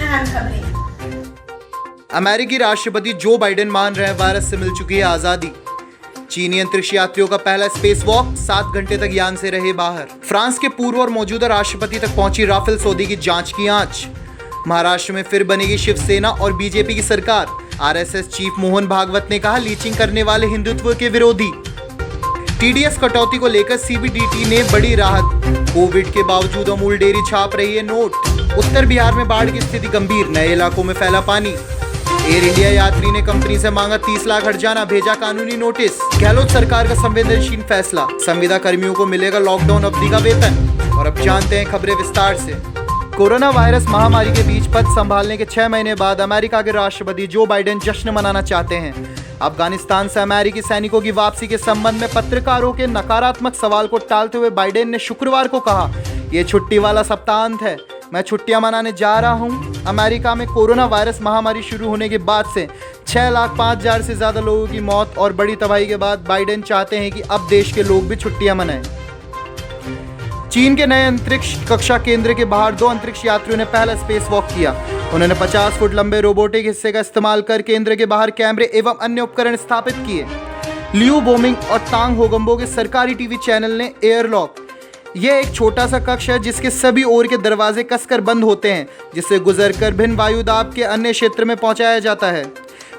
अहम खबरें। अमेरिकी राष्ट्रपति जो बाइडेन मान रहे हैं वायरस से मिल चुकी है आजादी। चीनी अंतरिक्ष यात्रियों का पहला स्पेस वॉक, 7 घंटे तक यान से रहे बाहर। फ्रांस के पूर्व और मौजूदा राष्ट्रपति तक पहुंची राफेल सौदे की जांच की आंच। महाराष्ट्र में फिर बनेगी शिवसेना और बीजेपी की सरकार। आरएसएस चीफ मोहन भागवत ने कहा, लीचिंग करने वाले हिंदुत्व के विरोधी। टीडीएस कटौती को लेकर सीबीडीटी ने बड़ी राहत। कोविड के बावजूद अमूल डेयरी छाप रही है नोट। उत्तर बिहार में बाढ़ की स्थिति गंभीर, नए इलाकों में फैला पानी। एयर इंडिया यात्री ने कंपनी से मांगा 30 लाख हर्जाना, भेजा कानूनी नोटिस। गहलोत सरकार का संवेदनशील फैसला, संविदा कर्मियों को मिलेगा लॉकडाउन अवधि का वेतन। और अब जानते हैं खबरें विस्तार से। कोरोना वायरस महामारी के बीच पद संभालने के 6 महीने बाद अमेरिका के राष्ट्रपति जो बाइडेन जश्न मनाना चाहते हैं। अफगानिस्तान से अमेरिकी सैनिकों की वापसी के संबंध में पत्रकारों के नकारात्मक सवाल को टालते हुए बाइडेन ने शुक्रवार को कहा, यह छुट्टी वाला सप्ताहांत है, मैं छुट्टियां मनाने जा रहा हूं। अमेरिका में कोरोना वायरस महामारी शुरू होने के बाद से 6,05,000 से ज्यादा लोगों की मौत और बड़ी तबाही के बाद बाइडेन चाहते हैं कि अब देश के लोग भी छुट्टियां मनाएं। चीन के नए अंतरिक्ष कक्षा केंद्र के बाहर 2 अंतरिक्ष यात्रियों ने पहला स्पेस वॉक किया। उन्होंने 50 फुट लंबे रोबोटिक हिस्से का इस्तेमाल कर केंद्र के बाहर कैमरे एवं अन्य उपकरण स्थापित किए। लियू बोमिंग और तांग होगंबो के सरकारी टीवी चैनल ने एयरलॉक, यह एक छोटा सा कक्ष है जिसके सभी ओर के दरवाजे कसकर बंद होते हैं, जिससे गुजरकर भिन्न वायुदाब के अन्य क्षेत्र में पहुंचाया जाता है,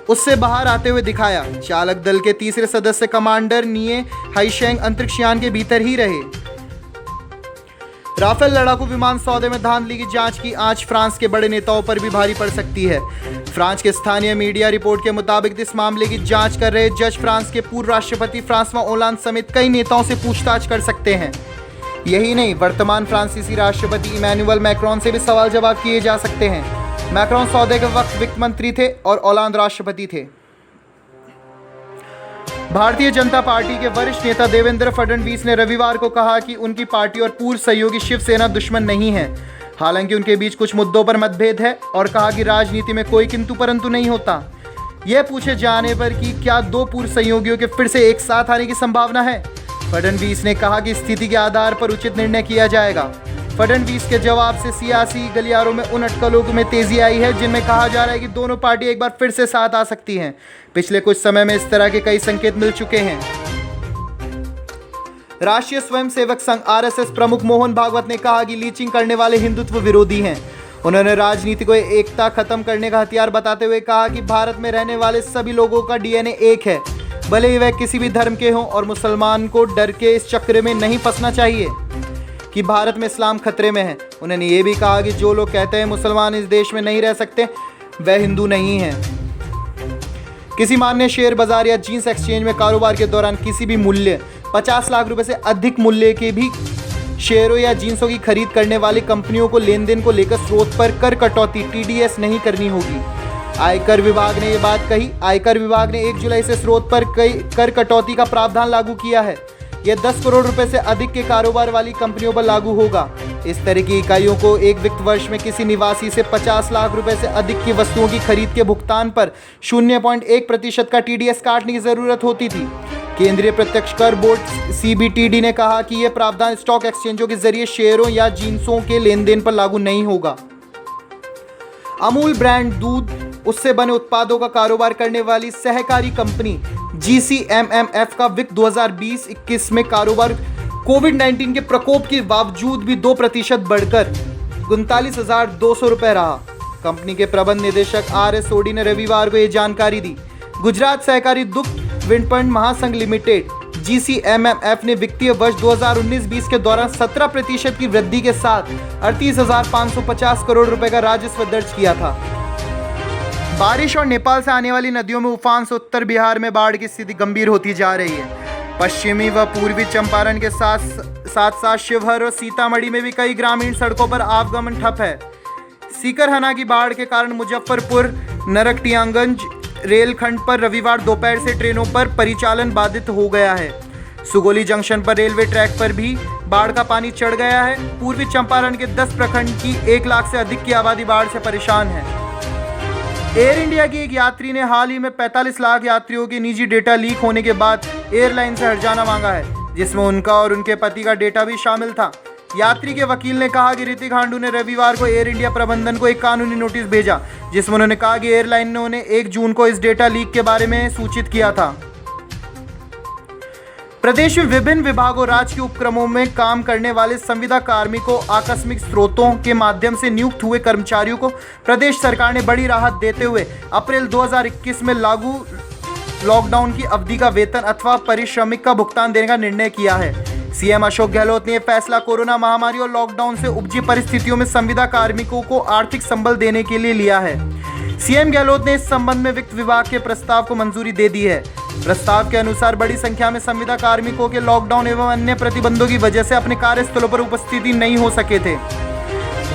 उससे बाहर आते हुए दिखाया। चालक दल के तीसरे सदस्य कमांडर निये हाईशेंग अंतरिक्ष यान के भीतर ही रहे। राफेल लड़ाकू विमान सौदे में धांधली की जांच की आंच फ्रांस के बड़े नेताओं पर भी भारी पड़ सकती है। फ्रांस के स्थानीय मीडिया रिपोर्ट के मुताबिक इस मामले की जांच कर रहे जज फ्रांस के पूर्व राष्ट्रपति फ्रांसवा ओलांद समेत कई नेताओं से पूछताछ कर सकते हैं। यही नहीं, वर्तमान फ्रांसीसी राष्ट्रपति इमैनुअल मैक्रोन से भी सवाल जवाब किए जा सकते हैं। मैक्रोन सौदे के वक्त वित्त मंत्री थे और ओलांद राष्ट्रपति थे। भारतीय जनता पार्टी के वरिष्ठ नेता देवेंद्र फडणवीस ने रविवार को कहा कि उनकी पार्टी और पूर्व सहयोगी शिवसेना दुश्मन नहीं है। हालांकि उनके बीच कुछ मुद्दों पर मतभेद है और कहा कि राजनीति में कोई किंतु परंतु नहीं होता। यह पूछे जाने पर कि क्या 2 पूर्व सहयोगियों के फिर से एक साथ आने की संभावना है, फडणवीस ने कहा कि स्थिति के आधार पर उचित निर्णय किया जाएगा। फडणवीस के जवाब से सियासी गलियारों में उन अटकलों में तेजी आई है जिनमें कहा जा रहा है कि दोनों पार्टी एक बार फिर से साथ आ सकती हैं। पिछले कुछ समय में इस तरह के कई संकेत मिल चुके हैं। राष्ट्रीय स्वयंसेवक संघ आरएसएस प्रमुख मोहन भागवत ने कहा कि लीचिंग करने वाले हिंदुत्व विरोधी हैं। उन्होंने राजनीति को एकता खत्म करने का हथियार बताते हुए कहा कि भारत में रहने वाले सभी लोगों का डीएनए एक है, भले ही वह किसी भी धर्म के हों, और मुसलमान को डर के इस चक्र में नहीं फंसना चाहिए कि भारत में इस्लाम खतरे में है। उन्होंने ये भी कहा कि जो लोग कहते हैं मुसलमान इस देश में नहीं रह सकते, वह हिंदू नहीं हैं। किसी मान्य शेयर बाजार या जींस एक्सचेंज में कारोबार के दौरान किसी भी मूल्य 50 लाख रुपए से अधिक मूल्य के भी शेयरों या जींसों की खरीद करने वाली कंपनियों को लेन देन को लेकर स्रोत पर कर कटौती टीडीएस नहीं करनी होगी। आयकर विभाग ने ये बात कही। आयकर विभाग ने 1 जुलाई से स्रोत पर कर कटौती का प्रावधान लागू किया है। यह 10 करोड़ रुपए से अधिक के कारोबार वाली कंपनियों पर लागू होगा। इस तरह की इकाइयों को एक वित्त वर्ष में किसी निवासी से 50 लाख रुपए से अधिक की वस्तुओं की खरीद के भुगतान पर 0.1% का टीडीएस काटने की जरूरत होती थी। केंद्रीय प्रत्यक्ष कर बोर्ड सीबीटीडी ने कहा कि यह प्रावधान स्टॉक एक्सचेंजों के जरिए शेयरों या जींसों के लेन देन पर लागू नहीं होगा। अमूल ब्रांड दूध, उससे बने उत्पादों का कारोबार करने वाली सहकारी कंपनी जीसीएमएमएफ का वित्त 2020-21 में कारोबार कोविड-19 के प्रकोप के बावजूद भी 2% बढ़कर 39,200 रुपये रहा। कंपनी के प्रबंध निदेशक आर.एस. सोडी ने रविवार को यह जानकारी दी। गुजरात सहकारी दुग्ध विपणन महासंघ लिमिटेड जीसीएमएमएफ ने वित्तीय वर्ष 2019-20 के दौरान 17% की वृद्धि के साथ 38,550 करोड़ रुपए का राजस्व दर्ज किया था। बारिश और नेपाल से आने वाली नदियों में उफान से उत्तर बिहार में बाढ़ की स्थिति गंभीर होती जा रही है। पश्चिमी व पूर्वी चंपारण के साथ शिवहर और सीतामढ़ी में भी कई ग्रामीण सड़कों पर आवागमन ठप है। सीकरहना की बाढ़ के कारण मुजफ्फरपुर नरकटियागंज रेलखंड पर रविवार दोपहर से ट्रेनों पर परिचालन बाधित हो गया है। सुगोली जंक्शन पर रेलवे ट्रैक पर भी बाढ़ का पानी चढ़ गया है। पूर्वी चंपारण के 10 प्रखंड की 1 लाख से अधिक की आबादी बाढ़ से परेशान है। एयर इंडिया की एक यात्री ने हाल ही में 45 लाख यात्रियों के निजी डेटा लीक होने के बाद एयरलाइन से हर्जाना मांगा है, जिसमें उनका और उनके पति का डेटा भी शामिल था। यात्री के वकील ने कहा कि ऋतिक हांडू ने रविवार को एयर इंडिया प्रबंधन को एक कानूनी नोटिस भेजा, जिसमें उन्होंने कहा कि एयरलाइन ने उन्हें 1 जून को इस डेटा लीक के बारे में सूचित किया था। प्रदेश में विभिन्न विभागों राजकीय उपक्रमों में काम करने वाले संविदा कार्मिकों आकस्मिक स्रोतों के माध्यम से नियुक्त हुए कर्मचारियों को प्रदेश सरकार ने बड़ी राहत देते हुए अप्रैल 2021 में लागू लॉकडाउन की अवधि का वेतन अथवा पारिश्रमिक का भुगतान देने का निर्णय किया है। सीएम अशोक गहलोत ने यह फैसला कोरोना महामारी और लॉकडाउन से उपजी परिस्थितियों में संविदा कार्मिकों को आर्थिक संबल देने के लिए लिया है। सीएम गहलोत ने इस संबंध में वित्त विभाग के प्रस्ताव को मंजूरी दे दी है। प्रस्ताव के अनुसार बड़ी संख्या में संविदा कार्मिकों के लॉकडाउन एवं अन्य प्रतिबंधों की वजह से अपने कार्यस्थलों पर उपस्थिति नहीं हो सके थे।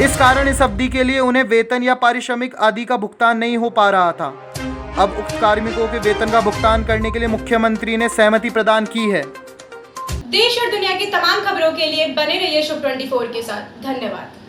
इस कारण इस अवधि के लिए उन्हें वेतन या पारिश्रमिक आदि का भुगतान नहीं हो पा रहा था। अब उक्त कार्मिकों के वेतन का भुगतान करने के लिए मुख्यमंत्री ने सहमति प्रदान की है। देश और दुनिया की तमाम खबरों के लिए बने रहिए शुभ 24 के साथ। धन्यवाद।